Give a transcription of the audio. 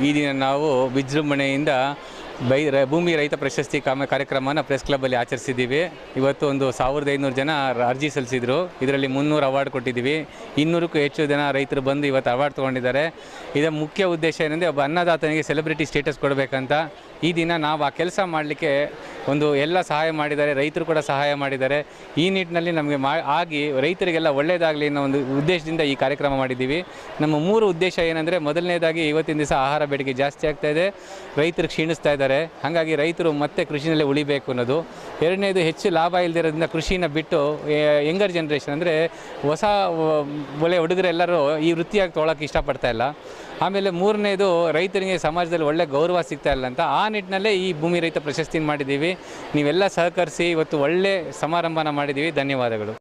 ಈ ದಿನ ನಾವು ವಿಜೃಂಭಣೆಯಿಂದ ಭೂಮಿ ರೈತ ಪ್ರಶಸ್ತಿ ಕಾರ್ಯಕ್ರಮನ ಪ್ರೆಸ್ ಕ್ಲಬ್ಬಲ್ಲಿ ಆಚರಿಸಿದ್ದೀವಿ. ಇವತ್ತು ಒಂದು 1500 ಜನ ಅರ್ಜಿ ಸಲ್ಲಿಸಿದರು. ಇದರಲ್ಲಿ 300 ಅವಾರ್ಡ್ ಕೊಟ್ಟಿದ್ದೀವಿ. 200ಕ್ಕೂ ಹೆಚ್ಚು ಜನ ರೈತರು ಬಂದು ಇವತ್ತು ಅವಾರ್ಡ್ ತೊಗೊಂಡಿದ್ದಾರೆ. ಇದರ ಮುಖ್ಯ ಉದ್ದೇಶ ಏನಂದರೆ ಒಬ್ಬ ಅನ್ನದಾತನಿಗೆ ಸೆಲೆಬ್ರಿಟಿ ಸ್ಟೇಟಸ್ ಕೊಡಬೇಕಂತ ಈ ದಿನ ನಾವು ಆ ಕೆಲಸ ಮಾಡಲಿಕ್ಕೆ ಎಲ್ಲ ಸಹಾಯ ಮಾಡಿದ್ದಾರೆ, ರೈತರು ಕೂಡ ಸಹಾಯ ಮಾಡಿದ್ದಾರೆ. ಈ ನಿಟ್ಟಿನಲ್ಲಿ ನಮಗೆ ಆಗಿ ರೈತರಿಗೆಲ್ಲ ಒಳ್ಳೆಯದಾಗಲಿ ಅನ್ನೋ ಒಂದು ಉದ್ದೇಶದಿಂದ ಈ ಕಾರ್ಯಕ್ರಮ ಮಾಡಿದ್ದೀವಿ. ನಮ್ಮ 3 ಉದ್ದೇಶ ಏನಂದರೆ, ಮೊದಲನೇದಾಗಿ ಇವತ್ತಿನ ದಿವಸ ಆಹಾರ ಬೇಡಿಕೆ ಜಾಸ್ತಿ ಆಗ್ತಾಯಿದೆ, ರೈತರು ಕ್ಷೀಣಿಸ್ತಾ ಇದ್ದಾರೆ, ಹಾಗಾಗಿ ರೈತರು ಮತ್ತೆ ಕೃಷಿನಲ್ಲೇ ಉಳಿಬೇಕು ಅನ್ನೋದು. ಎರಡನೇದು, ಹೆಚ್ಚು ಲಾಭ ಇಲ್ಲದಿರೋದ್ರಿಂದ ಕೃಷಿನ ಬಿಟ್ಟು ಯಂಗರ್ ಜನ್ರೇಷನ್ ಅಂದರೆ ಹೊಸ ಹುಡುಗರೆಲ್ಲರೂ ಈ ವೃತ್ತಿಯಾಗಿ ತೊಗೊಳಕ್ಕೆ ಇಷ್ಟಪಡ್ತಾ ಇಲ್ಲ. ಆಮೇಲೆ ಮೂರನೇದು, ರೈತರಿಗೆ ಸಮಾಜದಲ್ಲಿ ಒಳ್ಳೆ ಗೌರವ ಸಿಗ್ತಾ ಇಲ್ಲ ಅಂತ ಆ ನಿಟ್ಟಿನಲ್ಲೇ ಈ ಭೂಮಿ ರೈತ ಪ್ರಶಸ್ತಿನ ಮಾಡಿದ್ದೀವಿ. ನೀವೆಲ್ಲ ಸಹಕರಿಸಿ ಇವತ್ತು ಒಳ್ಳೆ ಸಮಾರಂಭನ ಮಾಡಿದ್ದೀವಿ. ಧನ್ಯವಾದಗಳು.